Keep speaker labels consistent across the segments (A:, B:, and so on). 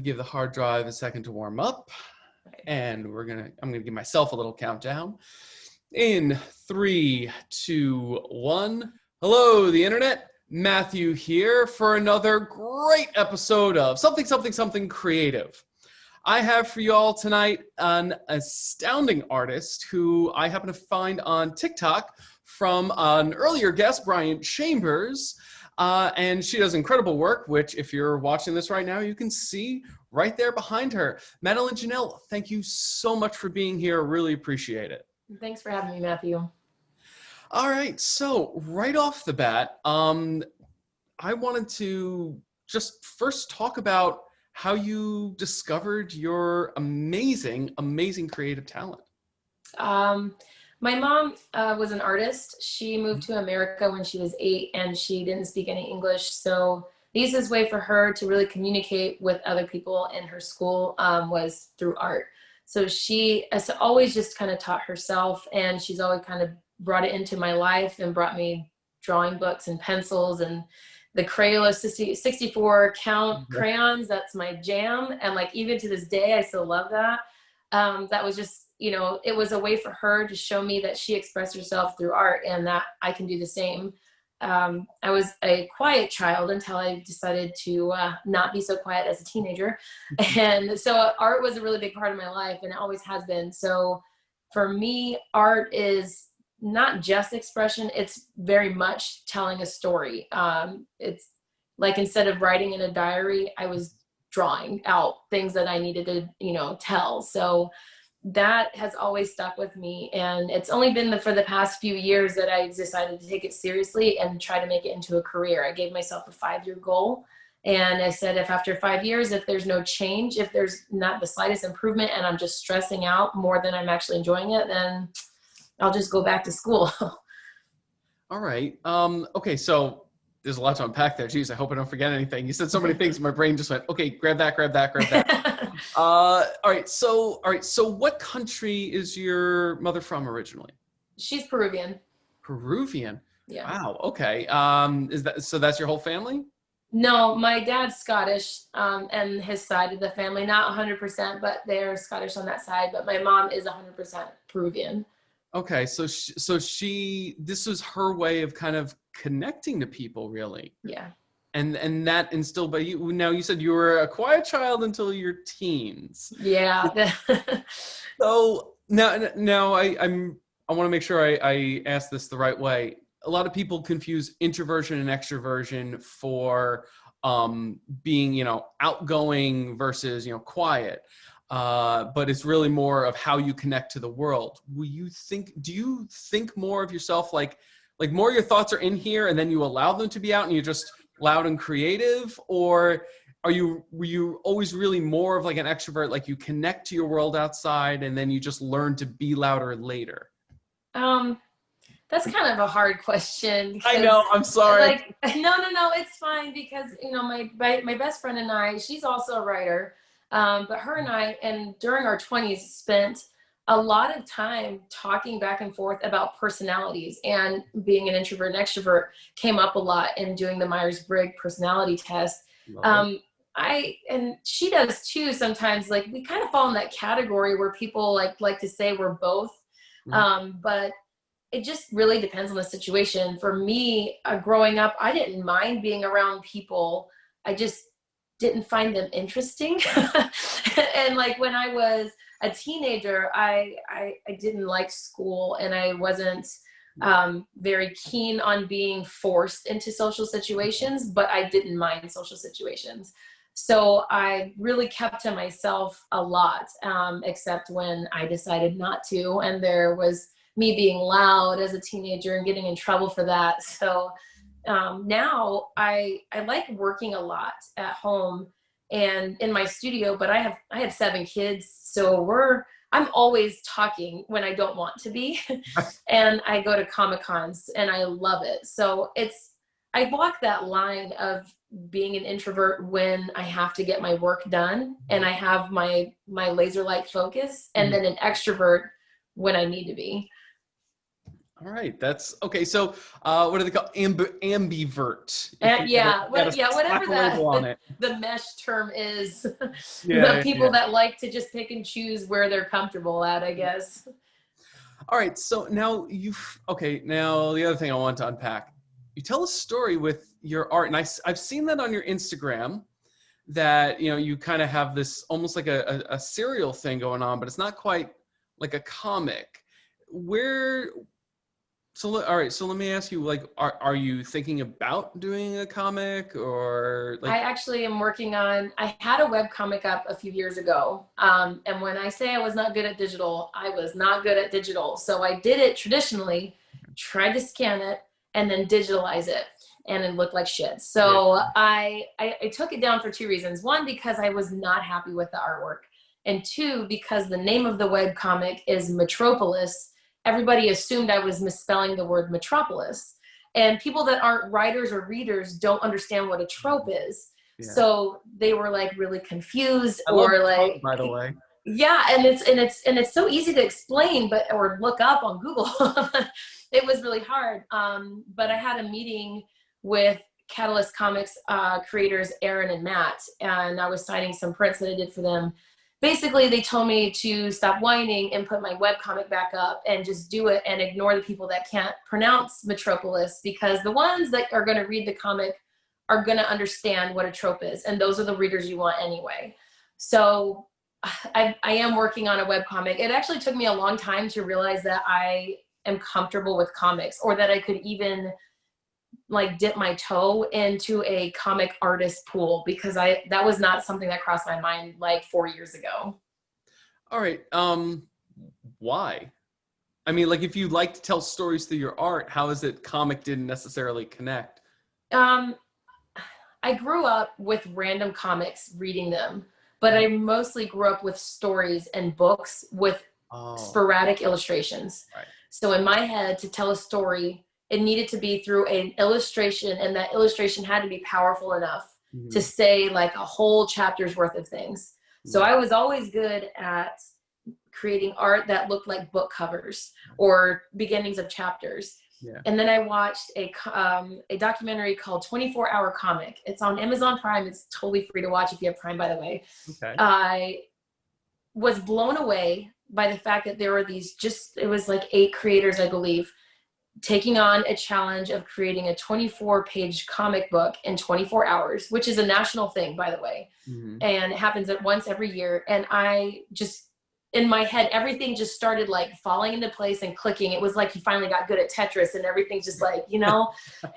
A: Give the hard drive a second to warm up, and I'm gonna give myself a little countdown. In 3, 2, 1. Hello, the internet. Matthew here for another great episode of Something Creative. I have for you all tonight an astounding artist who I happen to find on TikTok from an earlier guest, Bryant Chambers. And she does incredible work, which if you're watching this right now, you can see right there behind her. Madelyn Janelle, thank you so much for being here. Really appreciate it.
B: Thanks for having me, Matthew.
A: All right, so right off the bat, I wanted to just first talk about how you discovered your amazing creative talent.
B: My mom was an artist. She moved to America when she was 8 and she didn't speak any English. So the easiest way for her to really communicate with other people in her school was through art. So she has always just kind of taught herself, and she's always kind of brought it into my life and brought me drawing books and pencils and the Crayola 64 count crayons. That's my jam. And like, even to this day, I still love that. That was just, it was a way for her to show me that she expressed herself through art and that I can do the same. I was a quiet child until I decided to not be so quiet as a teenager. And so art was a really big part of my life, and it always has been. So for me, art is not just expression, it's very much telling a story. It's like, instead of writing in a diary, I was drawing out things that I needed to, tell. So that has always stuck with me. And it's only been for the past few years that I decided to take it seriously and try to make it into a career. I gave myself a 5-year goal. And I said, if after 5 years, if there's no change, if there's not the slightest improvement, and I'm just stressing out more than I'm actually enjoying it, then I'll just go back to school.
A: All right. Okay, so there's a lot to unpack there. Geez, I hope I don't forget anything. You said so many things, my brain just went, okay, grab that. All right. So what country is your mother from originally?
B: She's Peruvian.
A: Peruvian?
B: Yeah.
A: Wow. Okay. That's your whole family?
B: No, my dad's Scottish, and his side of the family, not 100%, but they're Scottish on that side. But my mom is 100% Peruvian.
A: Okay, so this was her way of kind of connecting to people, really.
B: Yeah.
A: And that instilled by you. Now, you said you were a quiet child until your teens.
B: Yeah.
A: So now I want to make sure I ask this the right way. A lot of people confuse introversion and extroversion for being, outgoing versus, quiet. But it's really more of how you connect to the world. Do you think more of yourself like more your thoughts are in here and then you allow them to be out and you're just loud and creative? Or were you always really more of like an extrovert, like you connect to your world outside and then you just learn to be louder later?
B: That's kind of a hard question.
A: I know, I'm sorry.
B: No, it's fine, because, my best friend and I, she's also a writer. But her and I, and during our 20s, spent a lot of time talking back and forth about personalities, and being an introvert and extrovert came up a lot in doing the Myers-Briggs personality test. And she does too sometimes. Like, we kind of fall in that category where people like to say we're both. But it just really depends on the situation. For me, growing up, I didn't mind being around people. I just didn't find them interesting. And like, when I was a teenager, I didn't like school, and I wasn't very keen on being forced into social situations, but I didn't mind social situations. So I really kept to myself a lot, except when I decided not to. And there was me being loud as a teenager and getting in trouble for that. So now I like working a lot at home and in my studio, but I have 7 kids. So I'm always talking when I don't want to be. And I go to Comic-Cons and I love it. So I walk that line of being an introvert when I have to get my work done and I have my laser-like focus, and then an extrovert when I need to be.
A: All right, that's okay. So, what do they call ambivert? If you
B: Yeah,
A: gotta
B: whatever
A: slap a label on it.
B: the mesh term is.
A: Yeah,
B: The
A: yeah.
B: people that like to just pick and choose where they're comfortable at, I guess.
A: All right, so now okay. Now the other thing I want to unpack, you tell a story with your art, and I've seen that on your Instagram. That you kind of have this almost like a serial thing going on, but it's not quite like a comic. Where all right, so let me ask you, like, are you thinking about doing a comic or like?
B: I actually am working on, I had a web comic up a few years ago. And when I say I was not good at digital, I was not good at digital. So I did it traditionally, tried to scan it and then digitalize it, and it looked like shit. So
A: Yeah.
B: I took it down for two reasons. One, because I was not happy with the artwork. And two, because the name of the web comic is Metropolis. Everybody assumed I was misspelling the word metropolis. And people that aren't writers or readers don't understand what a trope is.
A: Yeah.
B: So they were like really confused,
A: I love
B: or
A: trope,
B: like,
A: by the way.
B: yeah, and it's so easy to explain, but or look up on Google. It was really hard. But I had a meeting with Catalyst Comics creators Aaron and Matt, and I was signing some prints that I did for them. Basically, they told me to stop whining and put my webcomic back up and just do it and ignore the people that can't pronounce Metropolis, because the ones that are going to read the comic are going to understand what a trope is. And those are the readers you want anyway. So I am working on a webcomic. It actually took me a long time to realize that I am comfortable with comics, or that I could even like dip my toe into a comic artist pool, because that was not something that crossed my mind like 4 years ago.
A: All right. Why? I mean, like, if you like to tell stories through your art, how is it comic didn't necessarily connect?
B: I grew up with random comics, reading them, but I mostly grew up with stories and books with sporadic illustrations.
A: Right.
B: So in my head, to tell a story, it needed to be through an illustration, and that illustration had to be powerful enough to say like a whole chapter's worth of things. So I was always good at creating art that looked like book covers or beginnings of chapters.
A: Yeah.
B: And then I watched a documentary called 24 Hour Comic. It's on Amazon Prime. It's totally free to watch if you have Prime, by the way.
A: Okay.
B: I was blown away by the fact that there were it was like 8 creators, I believe, taking on a challenge of creating a 24-page comic book in 24 hours, which is a national thing, by the way. And it happens once every year. And I just, in my head, everything just started like falling into place and clicking. It was like you finally got good at Tetris and everything's just like,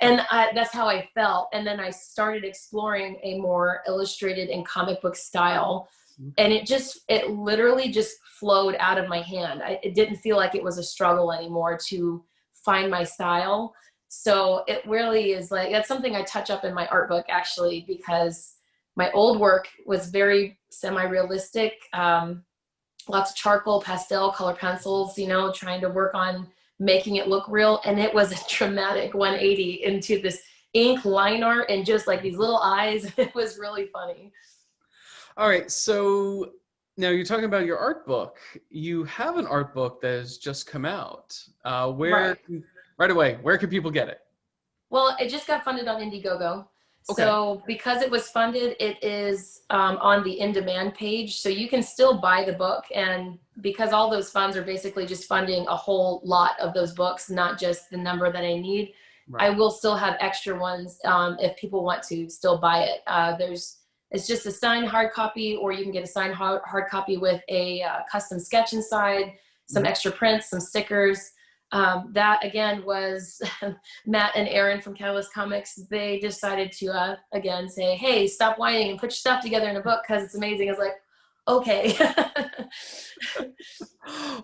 B: and that's how I felt. And then I started exploring a more illustrated and comic book style. And it literally just flowed out of my hand. It didn't feel like it was a struggle anymore to find my style. So it really is like, that's something I touch up in my art book, actually, because my old work was very semi-realistic, lots of charcoal, pastel, color pencils, trying to work on making it look real. And it was a dramatic 180 into this ink line art and just like these little eyes. It was really funny.
A: All right. So now you're talking about your art book. You have an art book that has just come out. Right away, where can people get it?
B: Well, it just got funded on Indiegogo.
A: Okay.
B: So because it was funded, it is on the in-demand page. So you can still buy the book. And because all those funds are basically just funding a whole lot of those books, not just the number that I need, I will still have extra ones if people want to still buy it. It's just a signed hard copy, or you can get a signed hard copy with a custom sketch inside, some extra prints, some stickers. That again was Matt and Aaron from Catalyst Comics. They decided to again say, "Hey, stop whining and put your stuff together in a book because it's amazing." I was like, "Okay."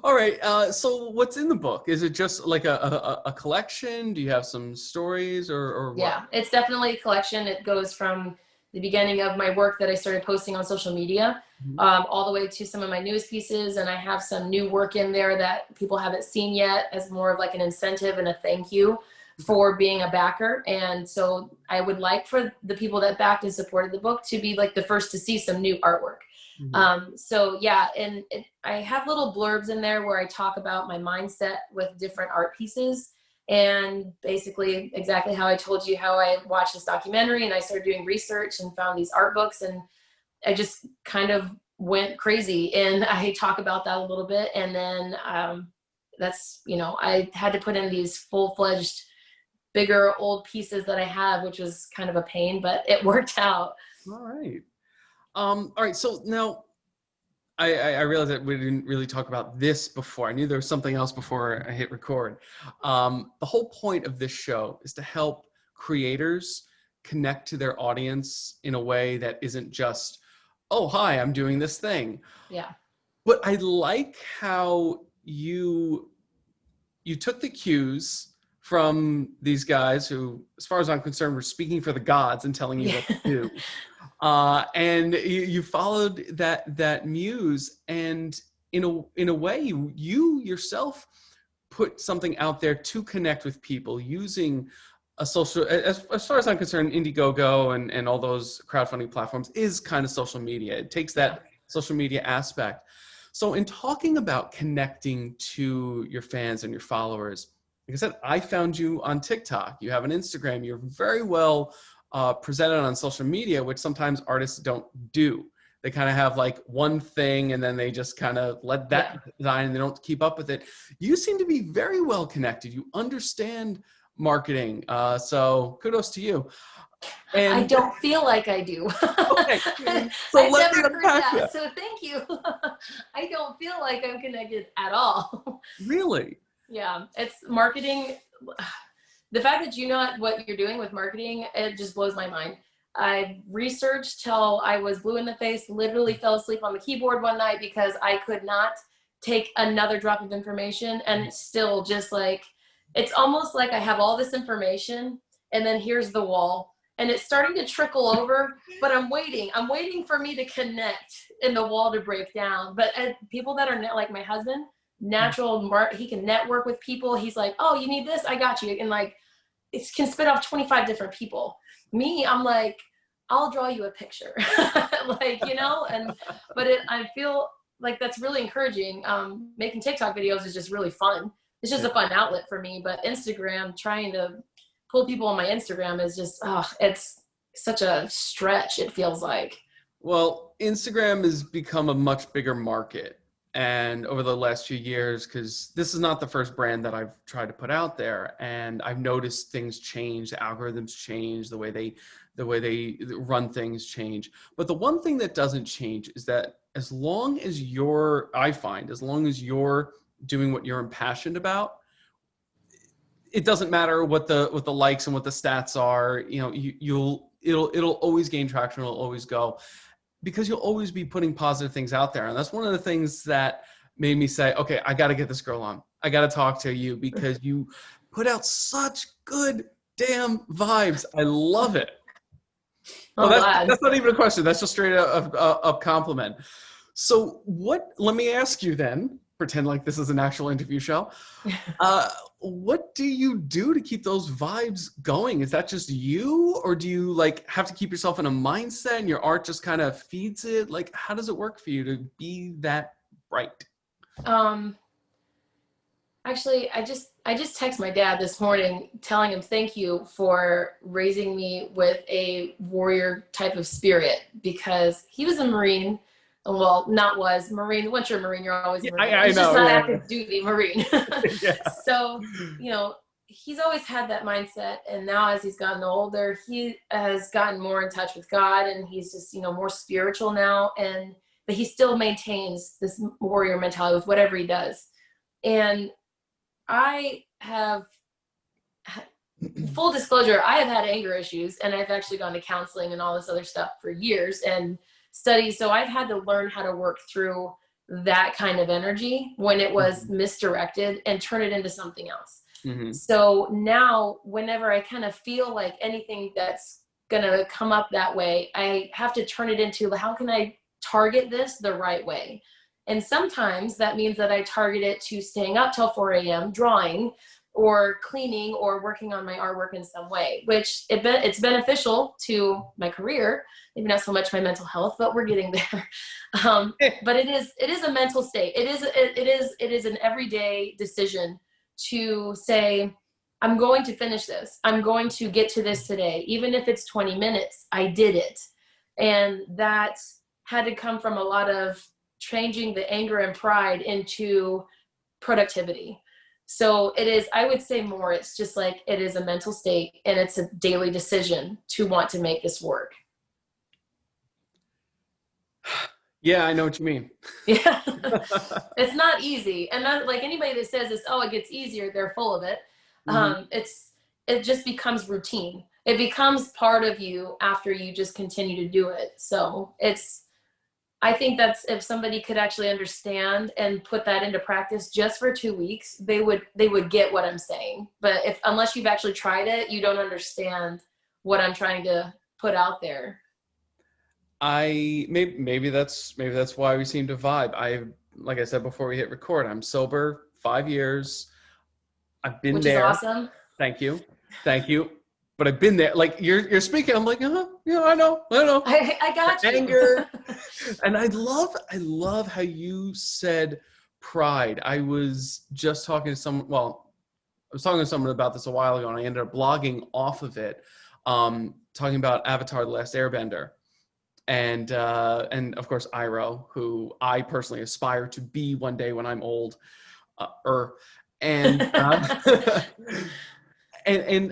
A: All right. So what's in the book? Is it just like a collection? Do you have some stories or what?
B: Yeah, it's definitely a collection. It goes from the beginning of my work that I started posting on social media, all the way to some of my newest pieces. And I have some new work in there that people haven't seen yet as more of like an incentive and a thank you. for being a backer. And so I would like for the people that backed and supported the book to be like the first to see some new artwork. So yeah, and I have little blurbs in there where I talk about my mindset with different art pieces, and basically exactly how I told you, how I watched this documentary and I started doing research and found these art books, and I just kind of went crazy, and I talk about that a little bit. And then that's, you know, I had to put in these full-fledged bigger old pieces that I have, which was kind of a pain, but it worked out.
A: All right. All right. So now I realized that we didn't really talk about this before. I knew there was something else before I hit record. The whole point of this show is to help creators connect to their audience in a way that isn't just, oh, hi, I'm doing this thing.
B: Yeah.
A: But I like how you took the cues from these guys who, as far as I'm concerned, were speaking for the gods and telling you what to do. And you followed that muse, and in a way, you yourself put something out there to connect with people using a social. As far as I'm concerned, Indiegogo and all those crowdfunding platforms is kind of social media. It takes that social media aspect. So in talking about connecting to your fans and your followers, like I said, I found you on TikTok. You have an Instagram. You're very well presented on social media, which sometimes artists don't do. They kind of have like one thing and then they just kind of let that design and they don't keep up with it. You seem to be very well connected. You understand marketing. So kudos to you. And
B: I don't feel like I do.
A: Okay. So
B: I've
A: let me
B: never heard
A: unpack
B: that. So thank you. I don't feel like I'm connected at all.
A: Really?
B: Yeah, it's marketing. The fact that you know what you're doing with marketing, it just blows my mind. I researched till I was blue in the face, literally fell asleep on the keyboard one night because I could not take another drop of information. And it's still just like, it's almost like I have all this information and then here's the wall and it's starting to trickle over, but I'm waiting for me to connect and the wall to break down. But people that are like my husband, he can network with people. He's like, oh, you need this? I got you. And like, it can spit off 25 different people. Me, I'm like, I'll draw you a picture. Like, you know, I feel like that's really encouraging. Making TikTok videos is just really fun. It's just a fun outlet for me, but Instagram, trying to pull people on my Instagram is just, it's such a stretch. It feels like.
A: Well, Instagram has become a much bigger market. And over the last few years, because this is not the first brand that I've tried to put out there, and I've noticed things change, the algorithms change, the way they run things change. But the one thing that doesn't change is that as long as you're doing what you're impassioned about, it doesn't matter what the likes and what the stats are. You know, it'll always gain traction. It'll always go. Because you'll always be putting positive things out there. And that's one of the things that made me say, okay, I got to get this girl on. I got to talk to you because you put out such good damn vibes. I love it.
B: Oh,
A: that's not even a question. That's just straight up compliment. So let me ask you then, pretend like this is an actual interview show. What do you do to keep those vibes going? Is that just you, or do you like have to keep yourself in a mindset and your art just kind of feeds it? Like, how does it work for you to be that bright?
B: Actually, I just text my dad this morning telling him thank you for raising me with a warrior type of spirit, because he was a Marine. Well, Marine. Once you're a Marine, you're always a Marine.
A: I know.
B: Just not active duty Marine.
A: Yeah.
B: So, you know, he's always had that mindset. And now as he's gotten older, he has gotten more in touch with God, and he's just, you know, more spiritual now. But he still maintains this warrior mentality with whatever he does. And I have, full disclosure, I have had anger issues, and I've actually gone to counseling and all this other stuff for years and studies. So I've had to learn how to work through that kind of energy when it was misdirected and turn it into something else. Mm-hmm. So now whenever I kind of feel like anything that's going to come up that way, I have to turn it into, how can I target this the right way? And sometimes that means that I target it to staying up till 4 a.m. drawing, or cleaning or working on my artwork in some way, which it's beneficial to my career, maybe not so much my mental health, but we're getting there. But it is a mental state. It is an everyday decision to say, I'm going to finish this. I'm going to get to this today. Even if it's 20 minutes, I did it. And that had to come from a lot of changing the anger and pride into productivity. So it is, I would say more, it's just like, it is a mental state and it's a daily decision to want to make this work.
A: Yeah, I know what you mean.
B: Yeah. It's not easy. And not like anybody that says this, oh, it gets easier, they're full of it. It just becomes routine. It becomes part of you after you just continue to do it. So I think that's, if somebody could actually understand and put that into practice just for 2 weeks, they would get what I'm saying. But unless you've actually tried it, you don't understand what I'm trying to put out there.
A: Maybe that's why we seem to vibe. Like I said before we hit record, I'm sober 5 years. I've been there.
B: Which is awesome.
A: Thank you. But I've been there. Like you're speaking, I'm like, yeah, I know.
B: I got you.
A: Anger. And I love how you said pride. I was just talking to someone. Well, I was talking to someone about this a while ago, and I ended up blogging off of it, talking about Avatar: The Last Airbender. And of course, Iroh, who I personally aspire to be one day when I'm old. And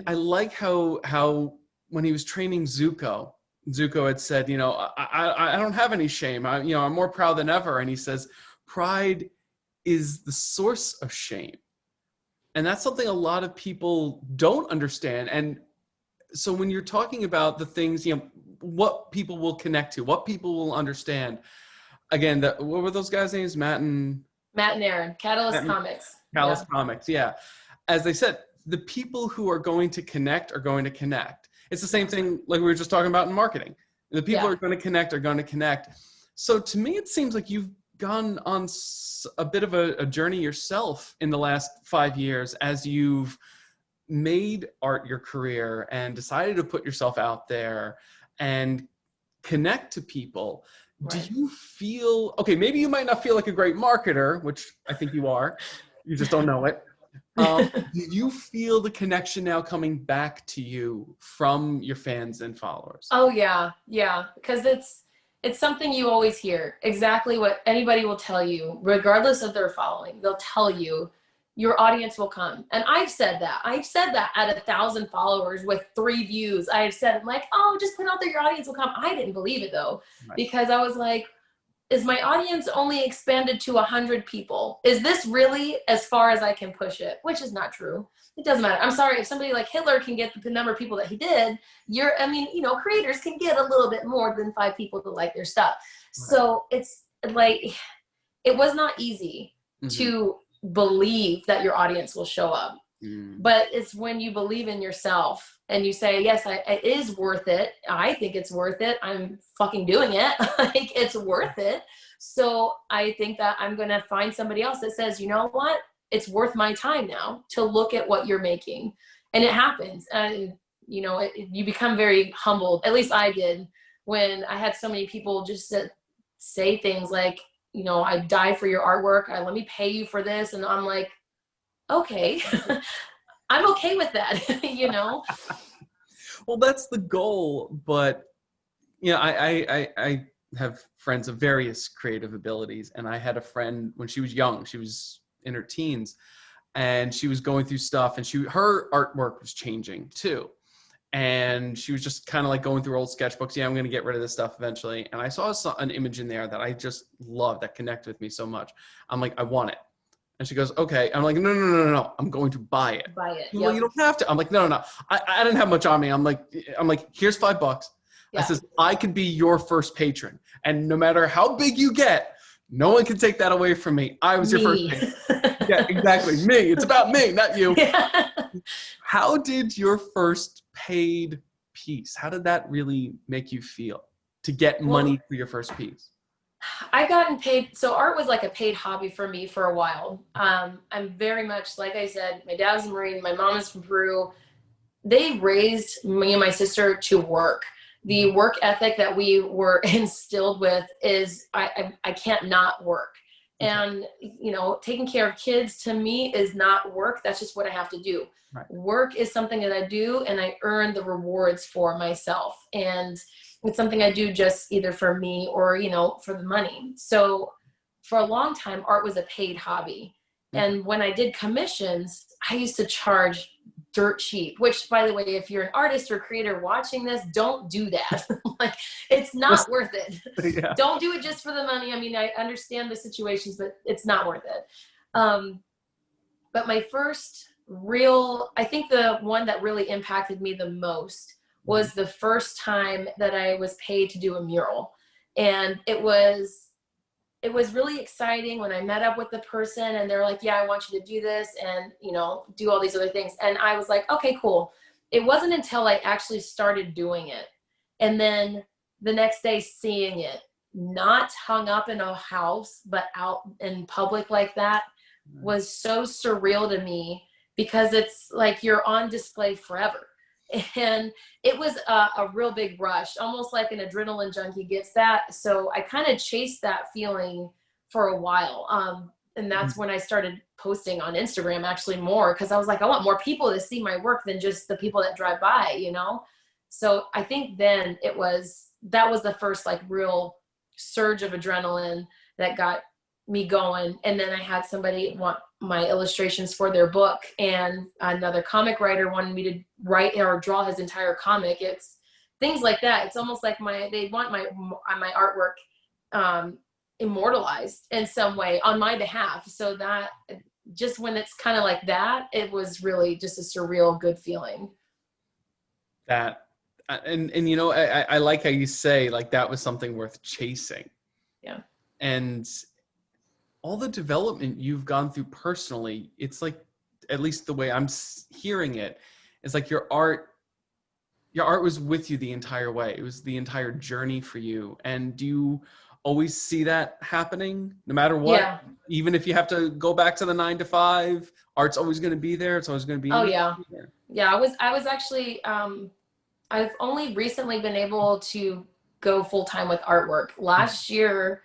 A: I like how when he was training Zuko had said, I don't have any shame. I'm more proud than ever. And he says, pride is the source of shame. And that's something a lot of people don't understand. And so when you're talking about the things, what people will connect to, what people will understand. Again, what were those guys' names? Matt and Aaron,
B: Catalyst Comics.
A: Comics, yeah. As they said, the people who are going to connect are going to connect. It's the same thing like we were just talking about in marketing. The people who are going to connect are going to connect. So to me, it seems like you've gone on a bit of a journey yourself in the last 5 years as you've made art your career and decided to put yourself out there and connect to people. Right. Do you feel, okay, maybe you might not feel like a great marketer, which I think you are, you just don't know it. Do you feel the connection now coming back to you from your fans and followers?
B: Oh yeah. Because it's something you always hear. Exactly what anybody will tell you, regardless of their following. They'll tell you your audience will come. And I've said that at 1,000 followers with 3 views. I've said, like, oh, just put out there, your audience will come. I didn't believe it though, because I was like, is my audience only expanded to 100 people? Is this really as far as I can push it? Which is not true. It doesn't matter. I'm sorry, if somebody like Hitler can get the number of people that he did, creators can get a little bit more than 5 people to like their stuff. Right. So it's like, it was not easy to believe that your audience will show up. But it's when you believe in yourself and you say, yes, it is worth it. I think it's worth it. I'm fucking doing it. Like, it's worth it. So I think that I'm going to find somebody else that says, you know what? It's worth my time now to look at what you're making. And it happens. And, you become very humbled. At least I did, when I had so many people just say things like, I die for your artwork. Let me pay you for this. And I'm like, okay, I'm okay with that,
A: Well, that's the goal. But, I have friends of various creative abilities. And I had a friend when she was young, she was in her teens, and she was going through stuff, and her artwork was changing too. And she was just kind of like going through old sketchbooks. Yeah, I'm going to get rid of this stuff eventually. And I saw an image in there that I just loved, that connected with me so much. I'm like, I want it. And she goes, okay. I'm like, no. I'm going to buy it. Well, you don't have to. I'm like, no. I didn't have much on me. I'm like, here's $5. Yeah. I says, I could be your first patron. And no matter how big you get, no one can take that away from me. I was your first patron. Yeah, exactly. Me. It's about me, not you. Yeah. How did your first paid piece, how did that really make you feel to get money for your first piece?
B: I gotten paid. So art was like a paid hobby for me for a while. I'm very much, like I said, my dad's a Marine, my mom is from Peru. They raised me and my sister to work. The work ethic that we were instilled with is I can't not work.
A: Okay.
B: And, you know, taking care of kids to me is not work. That's just what I have to do.
A: Right.
B: Work is something that I do and I earn the rewards for myself. And it's something I do just either for me or, you know, for the money. So for a long time, art was a paid hobby. And when I did commissions, I used to charge dirt cheap, which, by the way, if you're an artist or creator watching this, don't do that. Like, it's not worth it.
A: Yeah.
B: Don't do it just for the money. I mean, I understand the situations, but it's not worth it. But my first real, I think the one that really impacted me the most was the first time that I was paid to do a mural. And it was really exciting when I met up with the person and they're like, yeah, I want you to do this and, you know, do all these other things. And I was like, okay, cool. It wasn't until I actually started doing it and then the next day seeing it not hung up in a house, but out in public like that was so surreal to me because it's like you're on display forever. And it was a real big rush, almost like an adrenaline junkie gets that. So I kind of chased that feeling for a while. And that's when I started posting on Instagram actually more because I was like, I want more people to see my work than just the people that drive by, you know? So I think then that was the first like real surge of adrenaline that got me going. And then I had somebody want my illustrations for their book and another comic writer wanted me to write or draw his entire comic. It's things like that. It's almost like they want my artwork immortalized in some way on my behalf. So that just when it's kind of like that, it was really just a surreal good feeling.
A: That and you know, I like how you say like that was something worth chasing.
B: Yeah.
A: And all the development you've gone through personally, it's like, at least the way I'm hearing it, it's like your art was with you the entire way. It was the entire journey for you. And do you always see that happening no matter what?
B: Yeah.
A: Even if you have to go back to the 9 to 5, art's always going to be there. It's always going to be.
B: Oh yeah. Yeah. I was actually, I've only recently been able to go full time with artwork. Last year,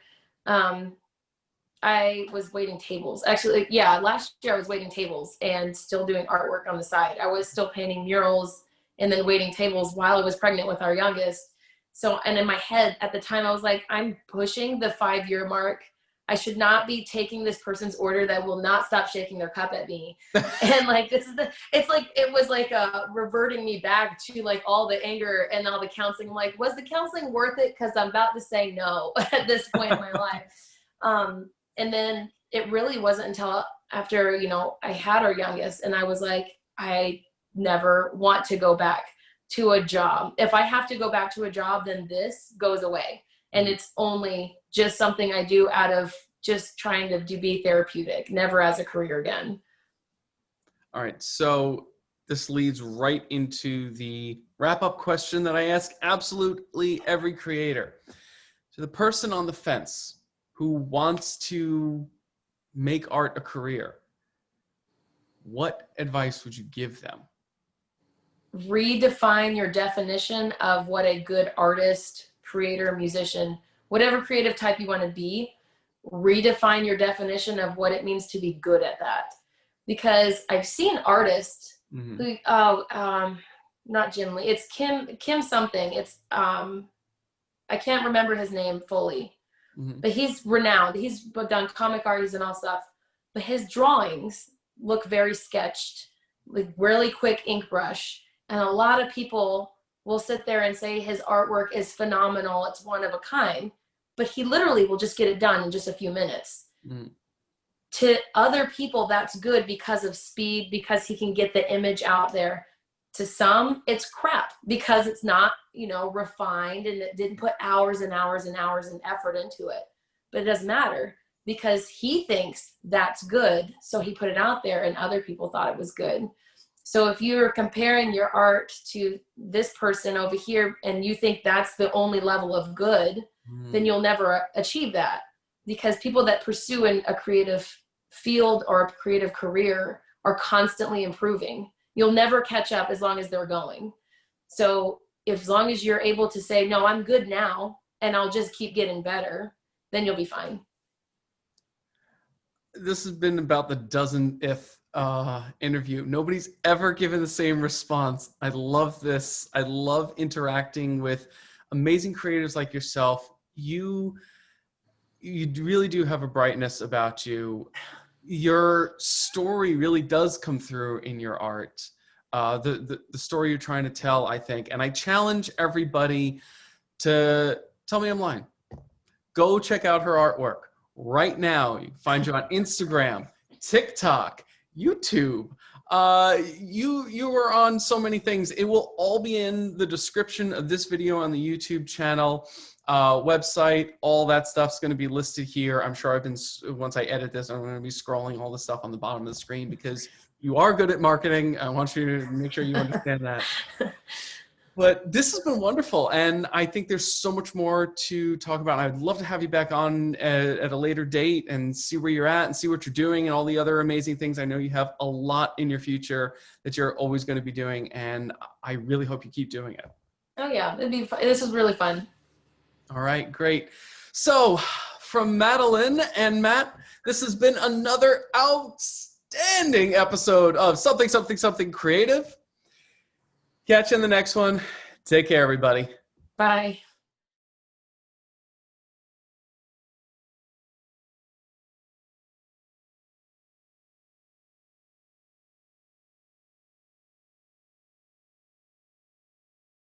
B: I was waiting tables. Actually, yeah, last year I was waiting tables and still doing artwork on the side. I was still painting murals and then waiting tables while I was pregnant with our youngest. So, and in my head at the time, I was like, I'm pushing the 5-year mark. I should not be taking this person's order that will not stop shaking their cup at me. And like, it was like reverting me back to like all the anger and all the counseling. I'm like, was the counseling worth it? Cause I'm about to say no at this point in my life. And then it really wasn't until after, you know, I had our youngest and I was like, I never want to go back to a job. If I have to go back to a job, then this goes away. And it's only just something I do out of just trying to be therapeutic, never as a career again.
A: All right. So this leads right into the wrap-up question that I ask absolutely every creator. To the person on the fence who wants to make art a career, what advice would you give them?
B: Redefine your definition of what a good artist, creator, musician, whatever creative type you want to be, redefine your definition of what it means to be good at that. Because I've seen artists who, not Jim Lee, it's Kim something. It's, I can't remember his name fully, but he's renowned. He's done comic art and all stuff, but his drawings look very sketched, like really quick ink brush. And a lot of people will sit there and say his artwork is phenomenal. It's one of a kind, but he literally will just get it done in just a few minutes. To other people, that's good because of speed, because he can get the image out there. To some, it's crap because it's not, you know, refined and it didn't put hours and hours and hours and effort into it. But it doesn't matter because he thinks that's good. So he put it out there and other people thought it was good. So if you're comparing your art to this person over here and you think that's the only level of good, then you'll never achieve that, because people that pursue a creative field or a creative career are constantly improving. You'll never catch up as long as they're going. So as long as you're able to say, no, I'm good now and I'll just keep getting better, then you'll be fine.
A: This has been about the dozenth interview. Nobody's ever given the same response. I love this. I love interacting with amazing creators like yourself. You really do have a brightness about you. Your story really does come through in your art. The story you're trying to tell, I think. And I challenge everybody to tell me I'm lying. Go check out her artwork right now. You can find you on Instagram, TikTok, YouTube. You are on so many things. It will all be in the description of this video on the YouTube channel, website. All that stuff's going to be listed here. I'm sure once I edit this, I'm going to be scrolling all the stuff on the bottom of the screen, because you are good at marketing. I want you to make sure you understand that. But this has been wonderful, and I think there's so much more to talk about. I'd love to have you back on at a later date and see where you're at and see what you're doing and all the other amazing things. I know you have a lot in your future that you're always going to be doing, and I really hope you keep doing it.
B: Oh yeah, it'd be fun. This is really fun.
A: All right, great. So from Madelyne and Matt, this has been another outstanding episode of Something, Something, Something Creative. Catch you in the next one. Take care, everybody.
B: Bye.